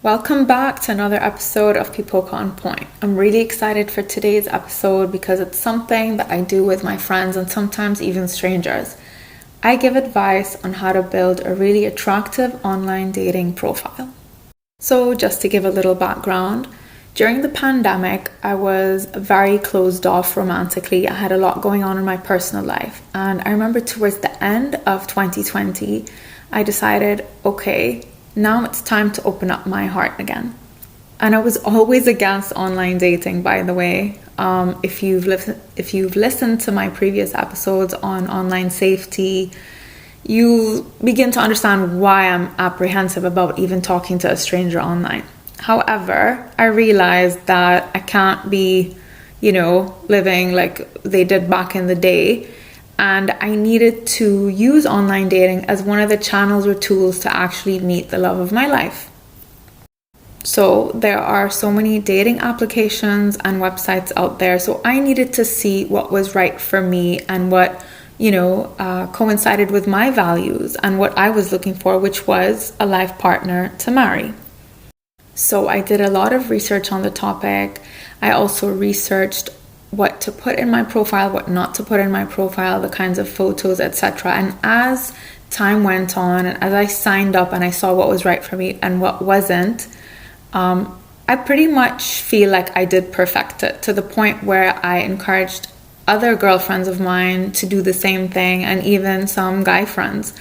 Welcome back to another episode of Pipoca on Point. I'm really excited for today's episode because it's something that I do with my friends and sometimes even strangers. I give advice on how to build a really attractive online dating profile. So just to give a little background, during the pandemic, I was very closed off romantically. I had a lot going on in my personal life. And I remember towards the end of 2020, I decided, okay, now it's time to open up my heart again. And I was always against online dating, by the way. If you've listened to my previous episodes on online safety, you begin to understand why I'm apprehensive about even talking to a stranger online. However, I realized that I can't be, living like they did back in the day. And I needed to use online dating as one of the channels or tools to actually meet the love of my life. So there are so many dating applications and websites out there. So I needed to see what was right for me and what, coincided with my values and what I was looking for, which was a life partner to marry. So I did a lot of research on the topic. I also researched what to put in my profile, what not to put in my profile, the kinds of photos, etc. And as time went on and as I signed up and I saw what was right for me and what wasn't, I pretty much feel like I did perfect it to the point where I encouraged other girlfriends of mine to do the same thing and even some guy friends.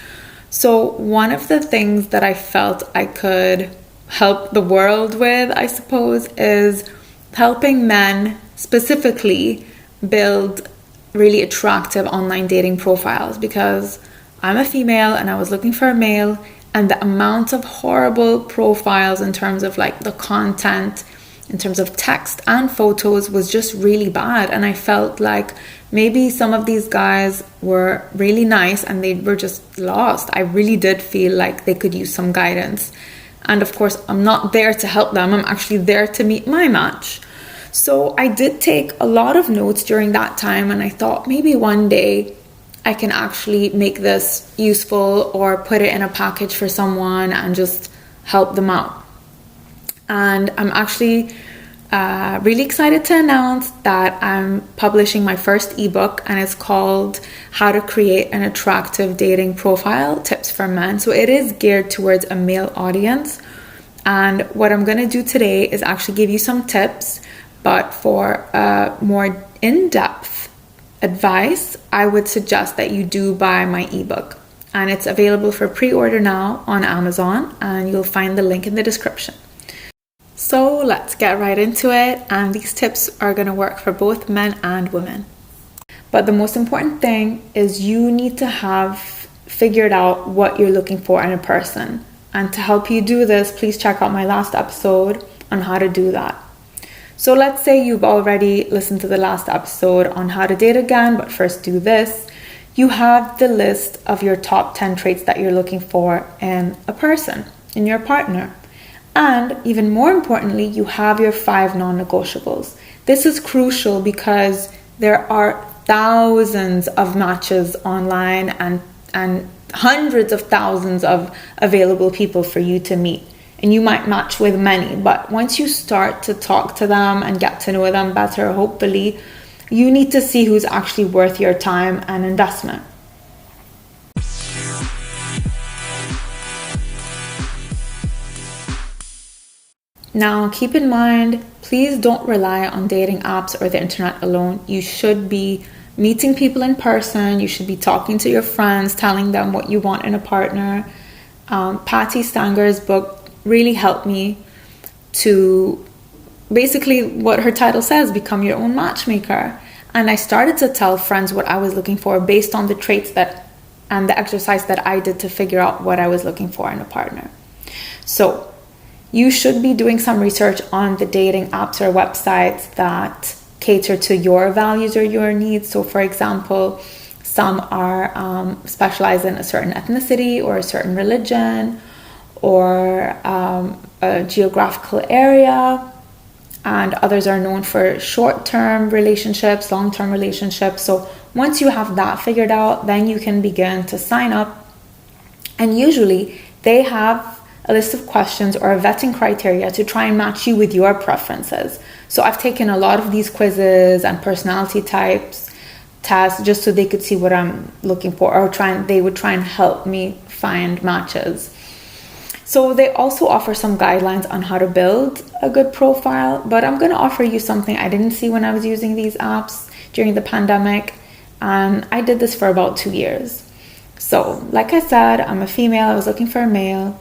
So one of the things that I felt I could help the world with, I suppose, is helping men specifically build really attractive online dating profiles, because I'm a female and I was looking for a male, and the amount of horrible profiles in terms of like the content, in terms of text and photos, was just really bad. And I felt like maybe some of these guys were really nice and they were just lost. I really did feel like they could use some guidance. And of course, I'm not there to help them. I'm actually there to meet my match. So I did take a lot of notes during that time, and I thought maybe one day I can actually make this useful or put it in a package for someone and just help them out. And I'm actually really excited to announce that I'm publishing my first ebook, and it's called How to Create an Attractive Dating Profile, Tips for Men. So it is geared towards a male audience. And what I'm going to do today is actually give you some tips. But for more in-depth advice, I would suggest that you do buy my ebook. And it's available for pre-order now on Amazon, and you'll find the link in the description. So let's get right into it. And these tips are going to work for both men and women. But the most important thing is you need to have figured out what you're looking for in a person. And to help you do this, please check out my last episode on how to do that. So let's say you've already listened to the last episode on how to date again, but first do this. You have the list of your top 10 traits that you're looking for in a person, in your partner. And even more importantly, you have your 5 non-negotiables. This is crucial because there are thousands of matches online and hundreds of thousands of available people for you to meet. And you might match with many, but once you start to talk to them and get to know them better, hopefully, you need to see who's actually worth your time and investment. Now, keep in mind, please don't rely on dating apps or the internet alone. You should be meeting people in person. You should be talking to your friends, telling them what you want in a partner. Patti Stanger's book really helped me to basically, what her title says, become your own matchmaker. And I started to tell friends what I was looking for based on the traits and the exercise that I did to figure out what I was looking for in a partner. So you should be doing some research on the dating apps or websites that cater to your values or your needs. So for example, some are specialized in a certain ethnicity or a certain religion or a geographical area, and others are known for short-term relationships, long-term relationships. So once you have that figured out, then you can begin to sign up, and usually they have a list of questions or a vetting criteria to try and match you with your preferences. So I've taken a lot of these quizzes and personality types tests just so they could see what I'm looking for, or they would try and help me find matches. So they also offer some guidelines on how to build a good profile, but I'm going to offer you something I didn't see when I was using these apps during the pandemic, and I did this for about 2 years. So like I said, I'm a female, I was looking for a male,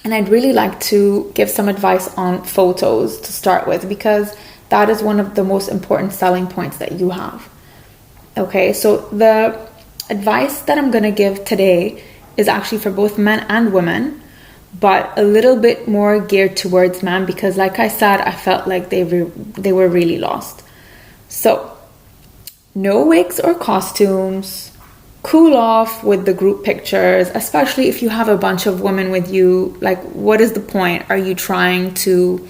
and I'd really like to give some advice on photos to start with, because that is one of the most important selling points that you have. Okay, so the advice that I'm going to give today is actually for both men and women, but a little bit more geared towards men, because like I said, I felt like they were really lost. So no wigs or costumes, cool off with the group pictures, especially if you have a bunch of women with you. Like, what is the point? Are you trying to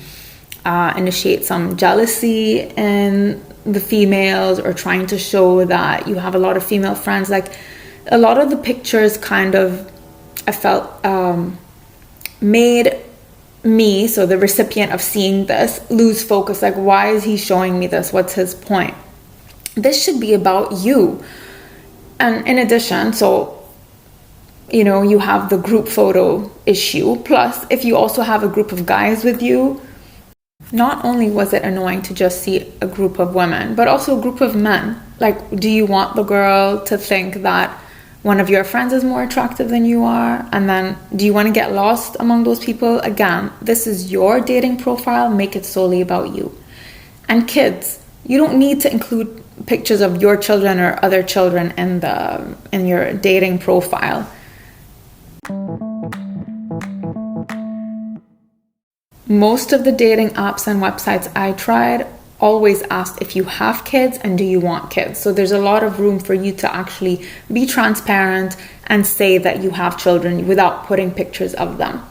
initiate some jealousy in the females, or trying to show that you have a lot of female friends? Like, a lot of the pictures kind of, I felt, made me, so the recipient of seeing this, lose focus. Like, why is he showing me this? What's his point? This should be about you. And in addition, so, you know, you have the group photo issue. Plus, if you also have a group of guys with you, not only was it annoying to just see a group of women, but also a group of men. Like, do you want the girl to think that one of your friends is more attractive than you are? And then do you want to get lost among those people? Again, this is your dating profile. Make it solely about you. And kids, you don't need to include pictures of your children or other children in your dating profile. Most of the dating apps and websites I tried always asked if you have kids and do you want kids. So there's a lot of room for you to actually be transparent and say that you have children without putting pictures of them.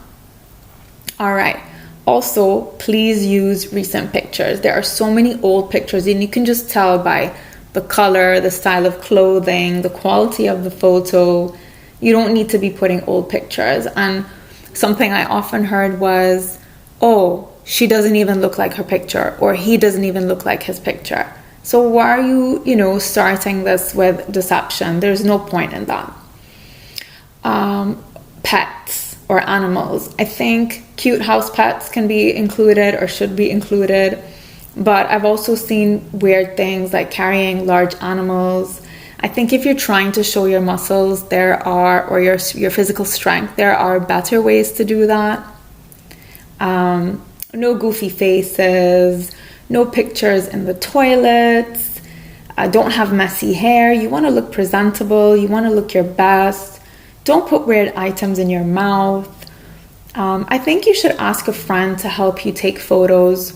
All right. Also, please use recent pictures. There are so many old pictures, and you can just tell by the color, the style of clothing, the quality of the photo. You don't need to be putting old pictures. And something I often heard was, oh, she doesn't even look like her picture, or he doesn't even look like his picture. So why are you, starting this with deception? There's no point in that. Pets or animals. I think cute house pets can be included or should be included, but I've also seen weird things like carrying large animals. I think if you're trying to show your muscles, or your physical strength, there are better ways to do that. No goofy faces, no pictures in the toilets, don't have messy hair. You want to look presentable, you want to look your best. Don't put weird items in your mouth. I think you should ask a friend to help you take photos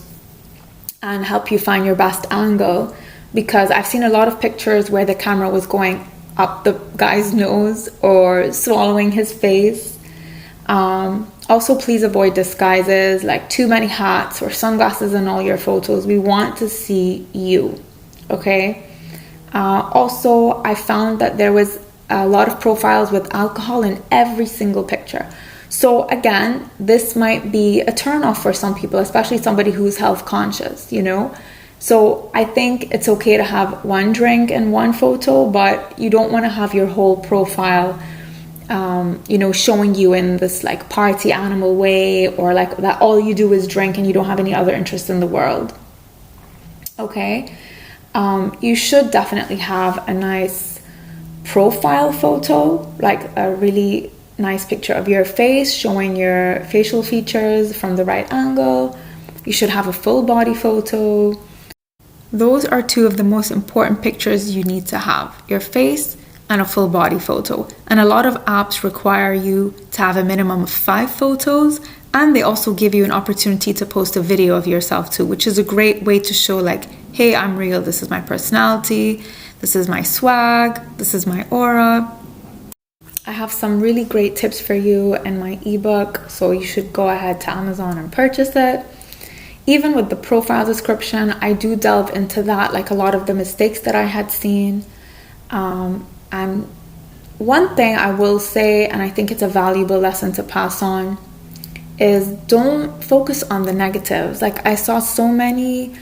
and help you find your best angle, because I've seen a lot of pictures where the camera was going up the guy's nose or swallowing his face. Also, please avoid disguises, like too many hats or sunglasses in all your photos. We want to see you, okay? Also, I found that there was a lot of profiles with alcohol in every single picture. So again, this might be a turnoff for some people, especially somebody who's health conscious, So I think it's okay to have one drink in one photo, but you don't want to have your whole profile showing you in this like party animal way, or like that all you do is drink and you don't have any other interest in the world. Okay. You should definitely have a nice profile photo, like a really nice picture of your face showing your facial features from the right angle. You should have a full body photo. Those are two of the most important pictures you need to have: your face and a full body photo. And a lot of apps require you to have a minimum of 5 photos, and they also give you an opportunity to post a video of yourself too, which is a great way to show like, hey, I'm real, this is my personality, this is my swag, this is my aura. I have some really great tips for you in my ebook, so you should go ahead to Amazon and purchase it. Even with the profile description, I do delve into that, like a lot of the mistakes that I had seen. And one thing I will say, and I think it's a valuable lesson to pass on, is don't focus on the negatives. Like, I saw so many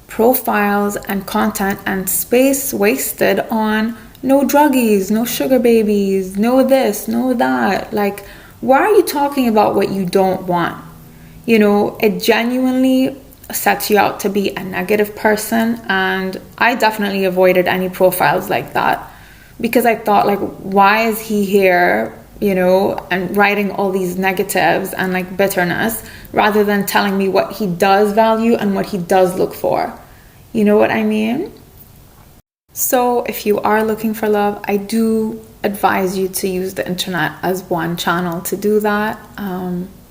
profiles and content and space wasted on no druggies, no sugar babies, no this, no that. Like, why are you talking about what you don't want? You know, it genuinely sets you out to be a negative person, and I definitely avoided any profiles like that because I thought, like, why is he here, you know, and writing all these negatives and like bitterness rather than telling me what he does value and what he does look for. You know what I mean? So if you are looking for love, I do advise you to use the internet as one channel to do that.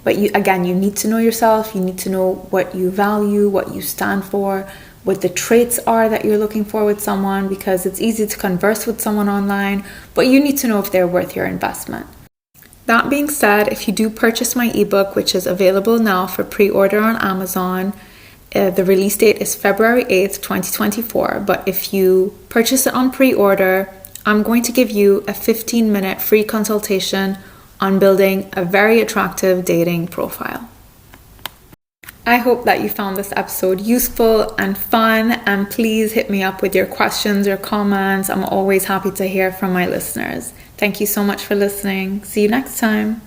But you need to know yourself. You need to know what you value, what you stand for, what the traits are that you're looking for with someone, because it's easy to converse with someone online, but you need to know if they're worth your investment. That being said, if you do purchase my ebook, which is available now for pre-order on Amazon, the release date is February 8th, 2024. But if you purchase it on pre-order, I'm going to give you a 15-minute free consultation on building a very attractive dating profile. I hope that you found this episode useful and fun, and please hit me up with your questions or comments. I'm always happy to hear from my listeners. Thank you so much for listening. See you next time.